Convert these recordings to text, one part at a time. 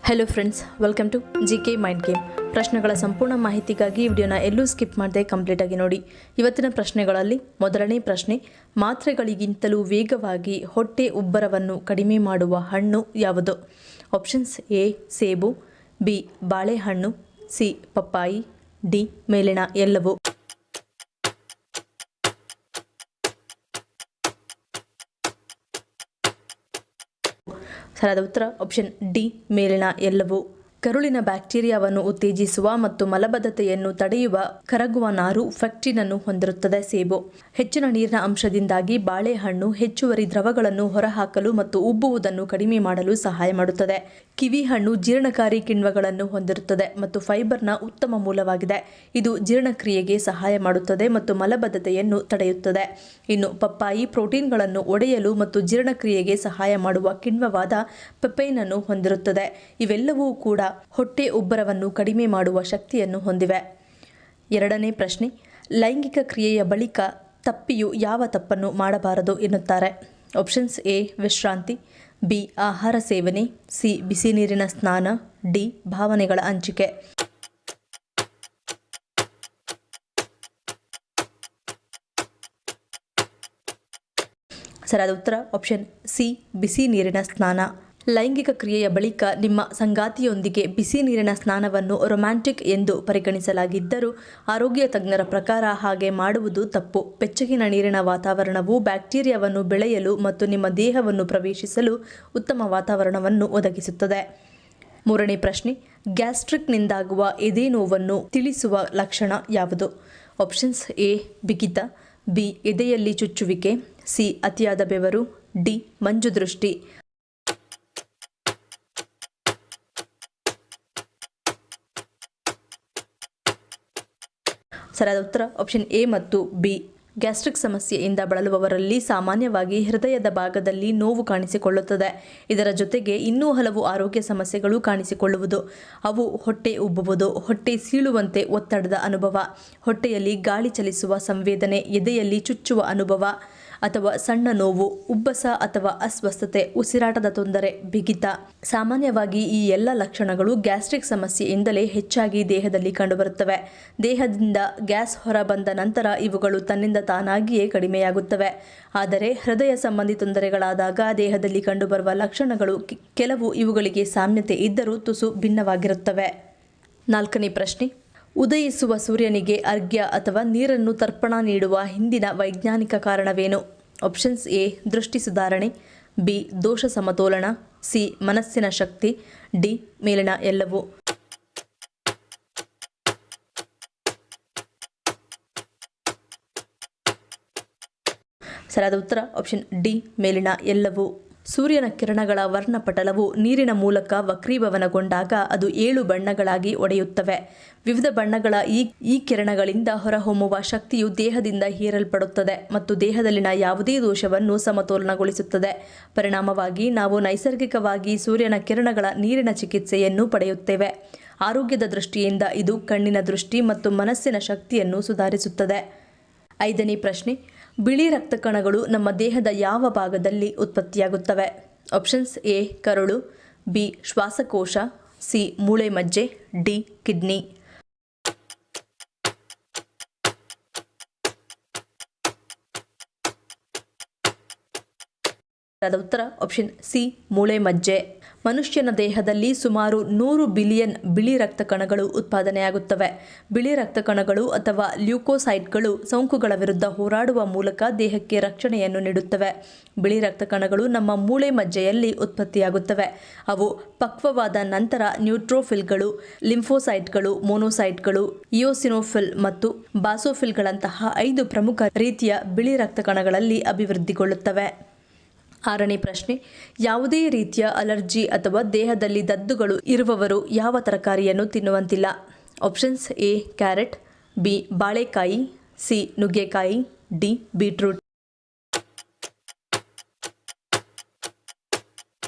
Hello friends, welcome to GK mind game. ಪ್ರಶ್ನೆಗಳ ಸಂಪೂರ್ಣ ಮಾಹಿತಿಗಾಗಿ ವಿಡಿಯೋನ ಎಲ್ಲೂ ಸ್ಕಿಪ್ ಮಾಡದೆ ಕಂಪ್ಲೀಟಾಗಿ ನೋಡಿ. ಇವತ್ತಿನ ಪ್ರಶ್ನೆಗಳಲ್ಲಿ ಮೊದಲನೇ ಪ್ರಶ್ನೆ, ಮಾತ್ರೆಗಳಿಗಿಂತಲೂ ವೇಗವಾಗಿ ಹೊಟ್ಟೆ ಉಬ್ಬರವನ್ನು ಕಡಿಮೆ ಮಾಡುವ ಹಣ್ಣು ಯಾವುದು? ಆಪ್ಷನ್ಸ್: ಎ ಸೇಬು, ಬಿ ಬಾಳೆಹಣ್ಣು, ಸಿ ಪಪ್ಪಾಯಿ, ಡಿ ಮೇಲಿನ ಎಲ್ಲವೂ. ಸರಿಯಾದ ಉತ್ತರ ಆಪ್ಷನ್ ಡಿ ಮೇಲಿನ ಎಲ್ಲವೂ. ಕರುಳಿನ ಬ್ಯಾಕ್ಟೀರಿಯಾವನ್ನು ಉತ್ತೇಜಿಸುವ ಮತ್ತು ಮಲಬದ್ಧತೆಯನ್ನು ತಡೆಯುವ ಕರಗುವ ನಾರು ಪೆಕ್ಟಿನ್ ಅನ್ನು ಹೊಂದಿರುತ್ತದೆ ಸೇಬು. ಹೆಚ್ಚಿನ ನೀರಿನ ಅಂಶದಿಂದಾಗಿ ಬಾಳೆಹಣ್ಣು ಹೆಚ್ಚುವರಿ ದ್ರವಗಳನ್ನು ಹೊರಹಾಕಲು ಮತ್ತು ಉಬ್ಬುವುದನ್ನು ಕಡಿಮೆ ಮಾಡಲು ಸಹಾಯ ಮಾಡುತ್ತದೆ. ಕಿವಿ ಹಣ್ಣು ಜೀರ್ಣಕಾರಿ ಕಿಣ್ವಗಳನ್ನು ಹೊಂದಿರುತ್ತದೆ ಮತ್ತು ಫೈಬರ್ನ ಉತ್ತಮ ಮೂಲವಾಗಿದೆ. ಇದು ಜೀರ್ಣಕ್ರಿಯೆಗೆ ಸಹಾಯ ಮಾಡುತ್ತದೆ ಮತ್ತು ಮಲಬದ್ಧತೆಯನ್ನು ತಡೆಯುತ್ತದೆ. ಇನ್ನು ಪಪ್ಪಾಯಿ ಪ್ರೋಟೀನ್ಗಳನ್ನು ಒಡೆಯಲು ಮತ್ತು ಜೀರ್ಣಕ್ರಿಯೆಗೆ ಸಹಾಯ ಮಾಡುವ ಕಿಣ್ವವಾದ ಪೆಪೈನ್ ಅನ್ನು ಹೊಂದಿರುತ್ತದೆ. ಇವೆಲ್ಲವೂ ಕೂಡ ಹೊಟ್ಟೆ ಉಬ್ಬರವನ್ನು ಕಡಿಮೆ ಮಾಡುವ ಶಕ್ತಿಯನ್ನು ಹೊಂದಿವೆ. ಎರಡನೇ ಪ್ರಶ್ನೆ, ಲೈಂಗಿಕ ಕ್ರಿಯೆಯ ಬಳಿಕ ತಪ್ಪಿಯು ಯಾವ ತಪ್ಪನ್ನು ಮಾಡಬಾರದು ಎನ್ನುತ್ತಾರೆ? ಆಪ್ಷನ್ಸ್: ಎ ವಿಶ್ರಾಂತಿ, ಬಿ ಆಹಾರ ಸೇವನೆ, ಸಿ ಬಿಸಿ ನೀರಿನ ಸ್ನಾನ, ಡಿ ಭಾವನೆಗಳ ಹಂಚಿಕೆ. ಸರಿಯಾದ ಉತ್ತರ ಆಪ್ಷನ್ ಸಿ ಬಿಸಿ ನೀರಿನ ಸ್ನಾನ. ಲೈಂಗಿಕ ಕ್ರಿಯೆಯ ಬಳಿಕ ನಿಮ್ಮ ಸಂಗಾತಿಯೊಂದಿಗೆ ಬಿಸಿ ನೀರಿನ ಸ್ನಾನವನ್ನು ರೊಮ್ಯಾಂಟಿಕ್ ಎಂದು ಪರಿಗಣಿಸಲಾಗಿದ್ದರೂ ಆರೋಗ್ಯ ತಜ್ಞರ ಪ್ರಕಾರ ಹಾಗೆ ಮಾಡುವುದು ತಪ್ಪು. ಬೆಚ್ಚಗಿನ ನೀರಿನ ವಾತಾವರಣವು ಬ್ಯಾಕ್ಟೀರಿಯಾವನ್ನು ಬೆಳೆಯಲು ಮತ್ತು ನಿಮ್ಮ ದೇಹವನ್ನು ಪ್ರವೇಶಿಸಲು ಉತ್ತಮ ವಾತಾವರಣವನ್ನು ಒದಗಿಸುತ್ತದೆ. ಮೂರನೇ ಪ್ರಶ್ನೆ, ಗ್ಯಾಸ್ಟ್ರಿಕ್ನಿಂದಾಗುವ ಎದೆ ನೋವನ್ನು ತಿಳಿಸುವ ಲಕ್ಷಣ ಯಾವುದು? ಆಪ್ಷನ್ಸ್: ಎ ಬಿಗಿತ, ಬಿ ಎದೆಯಲ್ಲಿ ಚುಚ್ಚುವಿಕೆ, ಸಿ ಅತಿಯಾದ ಬೆವರು, ಡಿ ಮಂಜು ದೃಷ್ಟಿ. ಸರಿಯಾದ ಉತ್ತರ ಆಪ್ಷನ್ ಎ ಮತ್ತು ಬಿ. ಗ್ಯಾಸ್ಟ್ರಿಕ್ ಸಮಸ್ಯೆಯಿಂದ ಬಳಲುವವರಲ್ಲಿ ಸಾಮಾನ್ಯವಾಗಿ ಹೃದಯದ ಭಾಗದಲ್ಲಿ ನೋವು ಕಾಣಿಸಿಕೊಳ್ಳುತ್ತದೆ. ಇದರ ಜೊತೆಗೆ ಇನ್ನೂ ಹಲವು ಆರೋಗ್ಯ ಸಮಸ್ಯೆಗಳು ಕಾಣಿಸಿಕೊಳ್ಳುವುದು. ಅವು ಹೊಟ್ಟೆ ಉಬ್ಬುವುದು, ಹೊಟ್ಟೆ ಸೀಳುವಂತೆ ಒತ್ತಡದ ಅನುಭವ, ಹೊಟ್ಟೆಯಲ್ಲಿ ಗಾಳಿ ಚಲಿಸುವ ಸಂವೇದನೆ, ಎದೆಯಲ್ಲಿ ಚುಚ್ಚುವ ಅನುಭವ ಅಥವಾ ಸಣ್ಣ ನೋವು, ಉಬ್ಬಸ ಅಥವಾ ಅಸ್ವಸ್ಥತೆ, ಉಸಿರಾಟದ ತೊಂದರೆ, ಬಿಗಿತ. ಸಾಮಾನ್ಯವಾಗಿ ಈ ಎಲ್ಲ ಲಕ್ಷಣಗಳು ಗ್ಯಾಸ್ಟ್ರಿಕ್ ಸಮಸ್ಯೆಯಿಂದಲೇ ಹೆಚ್ಚಾಗಿ ದೇಹದಲ್ಲಿ ಕಂಡುಬರುತ್ತವೆ. ದೇಹದಿಂದ ಗ್ಯಾಸ್ ಹೊರಬಂದ ನಂತರ ಇವುಗಳು ತನ್ನಿಂದ ತಾನಾಗಿಯೇ ಕಡಿಮೆಯಾಗುತ್ತವೆ. ಆದರೆ ಹೃದಯ ಸಂಬಂಧಿ ತೊಂದರೆಗಳಾದಾಗ ದೇಹದಲ್ಲಿ ಕಂಡುಬರುವ ಲಕ್ಷಣಗಳು ಕೆಲವು ಇವುಗಳಿಗೆ ಸಾಮ್ಯತೆ ಇದ್ದರೂ ತುಸು ಭಿನ್ನವಾಗಿರುತ್ತವೆ. ನಾಲ್ಕನೇ ಪ್ರಶ್ನೆ, ಉದಯಿಸುವ ಸೂರ್ಯನಿಗೆ ಅರ್ಘ್ಯ ಅಥವಾ ನೀರನ್ನು ತರ್ಪಣ ನೀಡುವ ಹಿಂದಿನ ವೈಜ್ಞಾನಿಕ ಕಾರಣವೇನು? ಆಪ್ಷನ್ಸ್: ಎ ದೃಷ್ಟಿ ಸುಧಾರಣೆ, ಬಿ ದೋಷ ಸಮತೋಲನ, ಸಿ ಮನಸ್ಸಿನ ಶಕ್ತಿ, ಡಿ ಮೇಲಿನ ಎಲ್ಲವೂ. ಸರಿಯಾದ ಉತ್ತರ ಆಪ್ಷನ್ ಡಿ ಮೇಲಿನ ಎಲ್ಲವೂ. ಸೂರ್ಯನ ಕಿರಣಗಳ ವರ್ಣಪಟಲವು ನೀರಿನ ಮೂಲಕ ವಕ್ರೀಭವನಗೊಂಡಾಗ ಅದು 7 ಬಣ್ಣಗಳಾಗಿ ಒಡೆಯುತ್ತವೆ. ವಿವಿಧ ಬಣ್ಣಗಳ ಈ ಕಿರಣಗಳಿಂದ ಹೊರಹೊಮ್ಮುವ ಶಕ್ತಿಯು ದೇಹದಿಂದ ಹೀರಲ್ಪಡುತ್ತದೆ ಮತ್ತು ದೇಹದಲ್ಲಿನ ಯಾವುದೇ ದೋಷವನ್ನು ಸಮತೋಲನಗೊಳಿಸುತ್ತದೆ. ಪರಿಣಾಮವಾಗಿ ನಾವು ನೈಸರ್ಗಿಕವಾಗಿ ಸೂರ್ಯನ ಕಿರಣಗಳ ನೀರಿನ ಚಿಕಿತ್ಸೆಯನ್ನು ಪಡೆಯುತ್ತೇವೆ. ಆರೋಗ್ಯದ ದೃಷ್ಟಿಯಿಂದ ಇದು ಕಣ್ಣಿನ ದೃಷ್ಟಿ ಮತ್ತು ಮನಸ್ಸಿನ ಶಕ್ತಿಯನ್ನು ಸುಧಾರಿಸುತ್ತದೆ. ಐದನೇ ಪ್ರಶ್ನೆ, ಬಿಳಿ ರಕ್ತ ಕಣಗಳು ನಮ್ಮ ದೇಹದ ಯಾವ ಭಾಗದಲ್ಲಿ ಉತ್ಪತ್ತಿಯಾಗುತ್ತವೆ? ಆಪ್ಷನ್ಸ್: ಎ ಕರುಳು, ಬಿ ಶ್ವಾಸಕೋಶ, ಸಿ ಮೂಳೆ ಮಜ್ಜೆ, ಡಿ ಕಿಡ್ನಿ. ಉತ್ತರ ಆಪ್ಷನ್ ಸಿ ಮೂಳೆ ಮಜ್ಜೆ. ಮನುಷ್ಯನ ದೇಹದಲ್ಲಿ ಸುಮಾರು 100 ಬಿಲಿಯನ್ ಬಿಳಿ ರಕ್ತ ಕಣಗಳು ಉತ್ಪಾದನೆಯಾಗುತ್ತವೆ. ಬಿಳಿ ರಕ್ತ ಕಣಗಳು ಅಥವಾ ಲ್ಯೂಕೋಸೈಟ್ಗಳು ಸೋಂಕುಗಳ ವಿರುದ್ಧ ಹೋರಾಡುವ ಮೂಲಕ ದೇಹಕ್ಕೆ ರಕ್ಷಣೆಯನ್ನು ನೀಡುತ್ತವೆ. ಬಿಳಿ ರಕ್ತ ಕಣಗಳು ನಮ್ಮ ಮೂಳೆ ಮಜ್ಜೆಯಲ್ಲಿ ಉತ್ಪತ್ತಿಯಾಗುತ್ತವೆ. ಅವು ಪಕ್ವವಾದ ನಂತರ ನ್ಯೂಟ್ರೋಫಿಲ್ಗಳು, ಲಿಂಫೋಸೈಟ್ಗಳು, ಮೋನೋಸೈಟ್ಗಳು, ಇಯೋಸಿನೋಫಿಲ್ ಮತ್ತು ಬಾಸೋಫಿಲ್ಗಳಂತಹ 5 ಪ್ರಮುಖ ರೀತಿಯ ಬಿಳಿ ರಕ್ತ ಕಣಗಳಲ್ಲಿ ಅಭಿವೃದ್ಧಿಗೊಳ್ಳುತ್ತವೆ. ಆರನೇ ಪ್ರಶ್ನೆ, ಯಾವುದೇ ರೀತಿಯ ಅಲರ್ಜಿ ಅಥವಾ ದೇಹದಲ್ಲಿ ದದ್ದುಗಳು ಇರುವವರು ಯಾವ ತರಕಾರಿಯನ್ನು ತಿನ್ನುವಂತಿಲ್ಲ? ಆಪ್ಷನ್ಸ್: ಎ ಕ್ಯಾರೆಟ್, ಬಿ ಬಾಳೆಕಾಯಿ, ಸಿ ನುಗ್ಗೆಕಾಯಿ, ಡಿ ಬೀಟ್ರೂಟ್.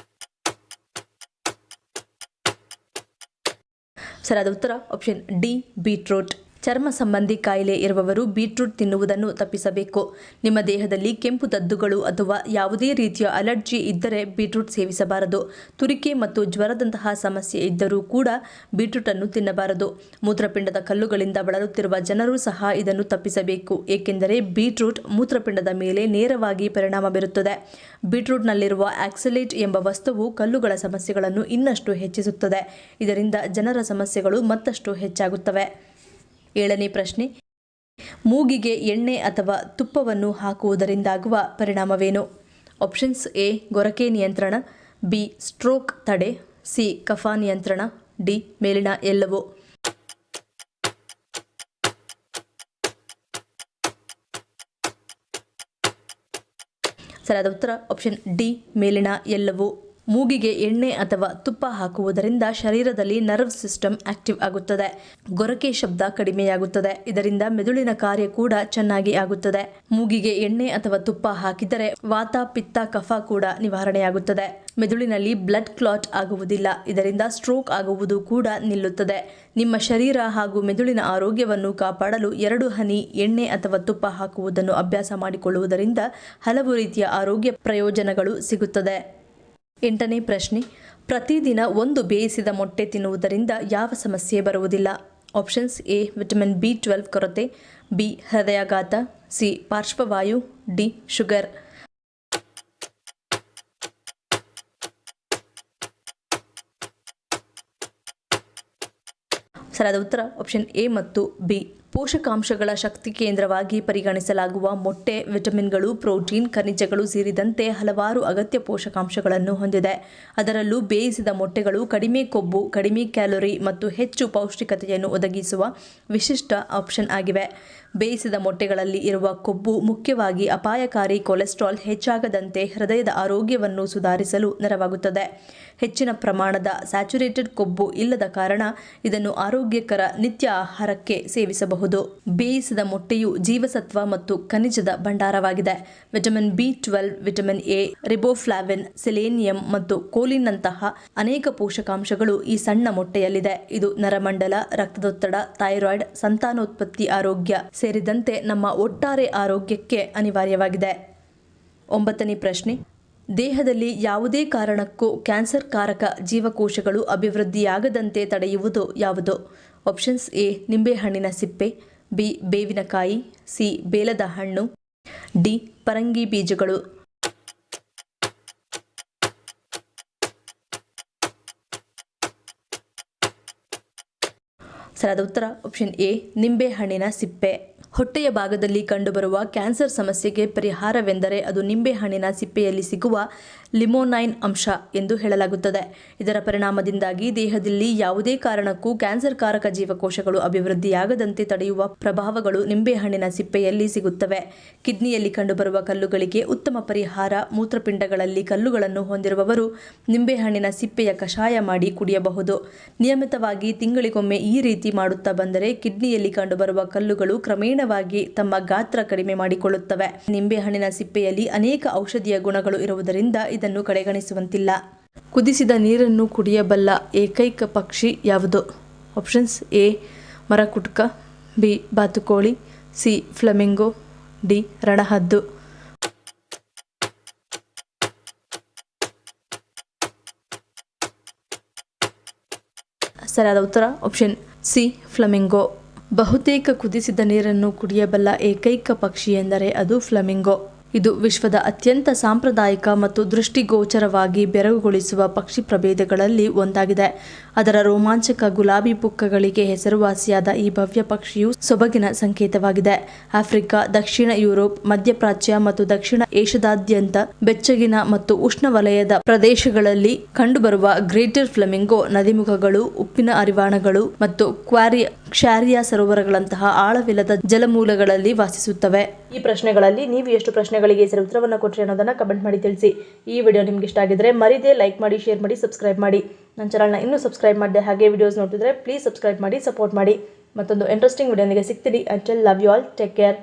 ಸರಿಯಾದ ಉತ್ತರ ಆಪ್ಷನ್ ಡಿ ಬೀಟ್ರೂಟ್. ಚರ್ಮ ಸಂಬಂಧಿ ಕಾಯಿಲೆ ಇರುವವರು ಬೀಟ್ರೂಟ್ ತಿನ್ನುವುದನ್ನು ತಪ್ಪಿಸಬೇಕು. ನಿಮ್ಮ ದೇಹದಲ್ಲಿ ಕೆಂಪು ದದ್ದುಗಳು ಅಥವಾ ಯಾವುದೇ ರೀತಿಯ ಅಲರ್ಜಿ ಇದ್ದರೆ ಬೀಟ್ರೂಟ್ ಸೇವಿಸಬಾರದು. ತುರಿಕೆ ಮತ್ತು ಜ್ವರದಂತಹ ಸಮಸ್ಯೆ ಇದ್ದರೂ ಕೂಡ ಬೀಟ್ರೂಟ್ ಅನ್ನು ತಿನ್ನಬಾರದು. ಮೂತ್ರಪಿಂಡದ ಕಲ್ಲುಗಳಿಂದ ಬಳಲುತ್ತಿರುವ ಜನರು ಸಹ ಇದನ್ನು ತಪ್ಪಿಸಬೇಕು, ಏಕೆಂದರೆ ಬೀಟ್ರೂಟ್ ಮೂತ್ರಪಿಂಡದ ಮೇಲೆ ನೇರವಾಗಿ ಪರಿಣಾಮ ಬೀರುತ್ತದೆ. ಬೀಟ್ರೂಟ್ನಲ್ಲಿರುವ ಆಕ್ಸಲೇಟ್ ಎಂಬ ವಸ್ತುವು ಕಲ್ಲುಗಳ ಸಮಸ್ಯೆಗಳನ್ನು ಇನ್ನಷ್ಟು ಹೆಚ್ಚಿಸುತ್ತದೆ. ಇದರಿಂದ ಜನರ ಸಮಸ್ಯೆಗಳು ಮತ್ತಷ್ಟು ಹೆಚ್ಚಾಗುತ್ತವೆ. 7ನೇ ಪ್ರಶ್ನೆ, ಮೂಗಿಗೆ ಎಣ್ಣೆ ಅಥವಾ ತುಪ್ಪವನ್ನು ಹಾಕುವುದರಿಂದಾಗುವ ಪರಿಣಾಮವೇನು? ಆಪ್ಷನ್ಸ್ ಎ ಗೊರಕೆ ನಿಯಂತ್ರಣ, ಬಿ ಸ್ಟ್ರೋಕ್ ತಡೆ, ಸಿ ಕಫ ನಿಯಂತ್ರಣ, ಡಿ ಮೇಲಿನ ಎಲ್ಲವೂ. ಸರಿಯಾದ ಉತ್ತರ ಆಪ್ಷನ್ ಡಿ ಮೇಲಿನ ಎಲ್ಲವೂ. ಮೂಗಿಗೆ ಎಣ್ಣೆ ಅಥವಾ ತುಪ್ಪ ಹಾಕುವುದರಿಂದ ಶರೀರದಲ್ಲಿ ನರ್ವ್ ಸಿಸ್ಟಮ್ ಆಕ್ಟಿವ್ ಆಗುತ್ತದೆ. ಗೊರಕೆ ಶಬ್ದ ಕಡಿಮೆಯಾಗುತ್ತದೆ. ಇದರಿಂದ ಮೆದುಳಿನ ಕಾರ್ಯ ಕೂಡ ಚೆನ್ನಾಗಿ ಆಗುತ್ತದೆ. ಮೂಗಿಗೆ ಎಣ್ಣೆ ಅಥವಾ ತುಪ್ಪ ಹಾಕಿದರೆ ವಾತ, ಪಿತ್ತ, ಕಫ ಕೂಡ ನಿವಾರಣೆಯಾಗುತ್ತದೆ. ಮೆದುಳಿನಲ್ಲಿ ಬ್ಲಡ್ ಕ್ಲಾಟ್ ಆಗುವುದಿಲ್ಲ. ಇದರಿಂದ ಸ್ಟ್ರೋಕ್ ಆಗುವುದು ಕೂಡ ನಿಲ್ಲುತ್ತದೆ. ನಿಮ್ಮ ಶರೀರ ಹಾಗೂ ಮೆದುಳಿನ ಆರೋಗ್ಯವನ್ನು ಕಾಪಾಡಲು 2 ಹನಿ ಎಣ್ಣೆ ಅಥವಾ ತುಪ್ಪ ಹಾಕುವುದನ್ನು ಅಭ್ಯಾಸ ಮಾಡಿಕೊಳ್ಳುವುದರಿಂದ ಹಲವು ರೀತಿಯ ಆರೋಗ್ಯ ಪ್ರಯೋಜನಗಳು ಸಿಗುತ್ತದೆ. 8ನೇ ಪ್ರಶ್ನೆ, ಪ್ರತಿದಿನ ಒಂದು ಬೇಯಿಸಿದ ಮೊಟ್ಟೆ ತಿನ್ನುವುದರಿಂದ ಯಾವ ಸಮಸ್ಯೆ ಬರುವುದಿಲ್ಲ? ಆಪ್ಷನ್ಸ್ ಎ ವಿಟಮಿನ್ B12 ಕೊರತೆ, ಬಿ ಹೃದಯಾಘಾತ, ಸಿ ಪಾರ್ಶ್ವವಾಯು, ಡಿ ಶುಗರ್. ಸರಿಯಾದ ಉತ್ತರ ಆಪ್ಷನ್ ಎ ಮತ್ತು ಬಿ. ಪೋಷಕಾಂಶಗಳ ಶಕ್ತಿ ಕೇಂದ್ರವಾಗಿ ಪರಿಗಣಿಸಲಾಗುವ ಮೊಟ್ಟೆ ವಿಟಮಿನ್ಗಳು, ಪ್ರೋಟೀನ್, ಖನಿಜಗಳು ಸೇರಿದಂತೆ ಹಲವಾರು ಅಗತ್ಯ ಪೋಷಕಾಂಶಗಳನ್ನು ಹೊಂದಿದೆ. ಅದರಲ್ಲೂ ಬೇಯಿಸಿದ ಮೊಟ್ಟೆಗಳು ಕಡಿಮೆ ಕೊಬ್ಬು, ಕಡಿಮೆ ಕ್ಯಾಲೋರಿ ಮತ್ತು ಹೆಚ್ಚು ಪೌಷ್ಟಿಕತೆಯನ್ನು ಒದಗಿಸುವ ವಿಶಿಷ್ಟ ಆಪ್ಷನ್ ಆಗಿವೆ. ಬೇಯಿಸಿದ ಮೊಟ್ಟೆಗಳಲ್ಲಿ ಇರುವ ಕೊಬ್ಬು ಮುಖ್ಯವಾಗಿ ಅಪಾಯಕಾರಿ ಕೊಲೆಸ್ಟ್ರಾಲ್ ಹೆಚ್ಚಾಗದಂತೆ ಹೃದಯದ ಆರೋಗ್ಯವನ್ನು ಸುಧಾರಿಸಲು ನೆರವಾಗುತ್ತದೆ. ಹೆಚ್ಚಿನ ಪ್ರಮಾಣದ ಸ್ಯಾಚುರೇಟೆಡ್ ಕೊಬ್ಬು ಇಲ್ಲದ ಕಾರಣ ಇದನ್ನು ಆರೋಗ್ಯಕರ ನಿತ್ಯ ಆಹಾರಕ್ಕೆ ಸೇವಿಸಬಹುದು. ಬೇಯಿಸಿದ ಮೊಟ್ಟೆಯು ಜೀವಸತ್ವ ಮತ್ತು ಖನಿಜದ ಭಂಡಾರವಾಗಿದೆ. Vitamin B12, vitamin A, riboflavin, selenium ಮತ್ತು ಕೋಲಿನ್ನಂತಹ ಅನೇಕ ಪೋಷಕಾಂಶಗಳು ಈ ಸಣ್ಣ ಮೊಟ್ಟೆಯಲ್ಲಿದೆ. ಇದು ನರಮಂಡಲ, ರಕ್ತದೊತ್ತಡ, ಥೈರಾಯ್ಡ್, ಸಂತಾನೋತ್ಪತ್ತಿ ಆರೋಗ್ಯ ಸೇರಿದಂತೆ ನಮ್ಮ ಒಟ್ಟಾರೆ ಆರೋಗ್ಯಕ್ಕೆ ಅನಿವಾರ್ಯವಾಗಿದೆ. 9ನೇ ಪ್ರಶ್ನೆ, ದೇಹದಲ್ಲಿ ಯಾವುದೇ ಕಾರಣಕ್ಕೂ ಕ್ಯಾನ್ಸರ್ ಕಾರಕ ಜೀವಕೋಶಗಳು ಅಭಿವೃದ್ಧಿಯಾಗದಂತೆ ತಡೆಯುವುದು ಯಾವುದು? ಆಪ್ಷನ್ಸ್ ಎ ನಿಂಬೆಹಣ್ಣಿನ ಸಿಪ್ಪೆ, ಬಿ ಬೇವಿನಕಾಯಿ, ಸಿ ಬೇಲದ ಹಣ್ಣು, ಡಿ ಪರಂಗಿ ಬೀಜಗಳು. ಸರಿಯಾದ ಉತ್ತರ ಆಪ್ಷನ್ ಎ ನಿಂಬೆಹಣ್ಣಿನ ಸಿಪ್ಪೆ. ಹೊಟ್ಟೆಯ ಭಾಗದಲ್ಲಿ ಕಂಡುಬರುವ ಕ್ಯಾನ್ಸರ್ ಸಮಸ್ಯೆಗೆ ಪರಿಹಾರವೆಂದರೆ ಅದು ನಿಂಬೆಹಣ್ಣಿನ ಸಿಪ್ಪೆಯಲ್ಲಿ ಸಿಗುವ ಲಿಮೋನೈನ್ ಅಂಶ ಎಂದು ಹೇಳಲಾಗುತ್ತದೆ. ಇದರ ಪರಿಣಾಮದಿಂದಾಗಿ ದೇಹದಲ್ಲಿ ಯಾವುದೇ ಕಾರಣಕ್ಕೂ ಕ್ಯಾನ್ಸರ್ ಕಾರಕ ಜೀವಕೋಶಗಳು ಅಭಿವೃದ್ಧಿಯಾಗದಂತೆ ತಡೆಯುವ ಪ್ರಭಾವಗಳು ನಿಂಬೆಹಣ್ಣಿನ ಸಿಪ್ಪೆಯಲ್ಲಿ ಸಿಗುತ್ತವೆ. ಕಿಡ್ನಿಯಲ್ಲಿ ಕಂಡುಬರುವ ಕಲ್ಲುಗಳಿಗೆ ಉತ್ತಮ ಪರಿಹಾರ. ಮೂತ್ರಪಿಂಡಗಳಲ್ಲಿ ಕಲ್ಲುಗಳನ್ನು ಹೊಂದಿರುವವರು ನಿಂಬೆಹಣ್ಣಿನ ಸಿಪ್ಪೆಯ ಕಷಾಯ ಮಾಡಿ ಕುಡಿಯಬಹುದು. ನಿಯಮಿತವಾಗಿ ತಿಂಗಳಿಗೊಮ್ಮೆ ಈ ರೀತಿ ಮಾಡುತ್ತಾ ಬಂದರೆ ಕಿಡ್ನಿಯಲ್ಲಿ ಕಂಡುಬರುವ ಕಲ್ಲುಗಳು ಕ್ರಮೇಣವಾಗಿ ತಮ್ಮ ಗಾತ್ರ ಕಡಿಮೆ ಮಾಡಿಕೊಳ್ಳುತ್ತವೆ. ನಿಂಬೆಹಣ್ಣಿನ ಸಿಪ್ಪೆಯಲ್ಲಿ ಅನೇಕ ಔಷಧೀಯ ಗುಣಗಳು ಇರುವುದರಿಂದ ಇದನ್ನು ಕಡೆಗಣಿಸುವಂತಿಲ್ಲ. ಕುದಿಸಿದ ನೀರನ್ನು ಕುಡಿಯಬಲ್ಲ ಏಕೈಕ ಪಕ್ಷಿ ಯಾವುದು? ಆಪ್ಷನ್ಸ್ ಎ ಮರಕುಟ್ಕ, ಬಿ ಬಾತುಕೋಳಿ, ಸಿ ಫ್ಲೆಮಿಂಗೋ, ಡಿ ರಣಹದ್ದು. ಸರಿಯಾದ ಉತ್ತರ ಆಪ್ಷನ್ ಸಿ ಫ್ಲೆಮಿಂಗೋ. ಬಹುತೇಕ ಕುದಿಸಿದ ನೀರನ್ನು ಕುಡಿಯಬಲ್ಲ ಏಕೈಕ ಪಕ್ಷಿ ಎಂದರೆ ಅದು ಫ್ಲೆಮಿಂಗೋ. ಇದು ವಿಶ್ವದ ಅತ್ಯಂತ ಸಾಂಪ್ರದಾಯಿಕ ಮತ್ತು ದೃಷ್ಟಿಗೋಚರವಾಗಿ ಬೆರಗುಗೊಳಿಸುವ ಪಕ್ಷಿ ಪ್ರಭೇದಗಳಲ್ಲಿ ಒಂದಾಗಿದೆ. ಅದರ ರೋಮಾಂಚಕ ಗುಲಾಬಿ ಪುಕ್ಕಗಳಿಗೆ ಹೆಸರುವಾಸಿಯಾದ ಈ ಭವ್ಯ ಪಕ್ಷಿಯು ಸೊಬಗಿನ ಸಂಕೇತವಾಗಿದೆ. ಆಫ್ರಿಕಾ, ದಕ್ಷಿಣ ಯುರೋಪ್, ಮಧ್ಯಪ್ರಾಚ್ಯ ಮತ್ತು ದಕ್ಷಿಣ ಏಷ್ಯಾದಾದ್ಯಂತ ಬೆಚ್ಚಗಿನ ಮತ್ತು ಉಷ್ಣವಲಯದ ಪ್ರದೇಶಗಳಲ್ಲಿ ಕಂಡುಬರುವ ಗ್ರೇಟರ್ ಫ್ಲೆಮಿಂಗೋ ನದಿಮುಖಗಳು, ಉಪ್ಪಿನ ಹರಿವಾಣಗಳು ಮತ್ತು ಕ್ಷಾರಿಯ ಸರೋವರಗಳಂತಹ ಆಳವಿಲ್ಲದ ಜಲಮೂಲಗಳಲ್ಲಿ ವಾಸಿಸುತ್ತವೆ. ಈ ಪ್ರಶ್ನೆಗಳಲ್ಲಿ ನೀವು ಎಷ್ಟು ಪ್ರಶ್ನೆಗಳಿಗೆ ಸರಿ ಉತ್ತರವನ್ನು ಕೊಟ್ಟರೆ ಅನ್ನೋದನ್ನು ಕಮೆಂಟ್ ಮಾಡಿ ತಿಳಿಸಿ. ಈ ವಿಡಿಯೋ ನಿಮ್ಗೆ ಇಷ್ಟ ಆಗಿದ್ರೆ ಮರಿದೇ ಲೈಕ್ ಮಾಡಿ, ಶೇರ್ ಮಾಡಿ, ಸಬ್ಸ್ಕ್ರೈಬ್ ಮಾಡಿ. ನನ್ನ ಚಾನಲ್ನ ಇನ್ನೂ ಸಬ್ಸ್ಕ್ರೈಬ್ ಮಾಡಿದೆ ಹಾಗೆ ವಿಡಿಯೋಸ್ ನೋಡ್ತಿದ್ರೆ ಪ್ಲೀಸ್ ಸಬ್ಸ್ಕ್ರೈಬ್ ಮಾಡಿ, ಸಪೋರ್ಟ್ ಮಾಡಿ. ಮತ್ತೊಂದು ಇಂಟ್ರೆಸ್ಟಿಂಗ್ ವಿಡಿಯೋನಿಗೆ ಸಿಗ್ತೀನಿ. Until love you all, take care.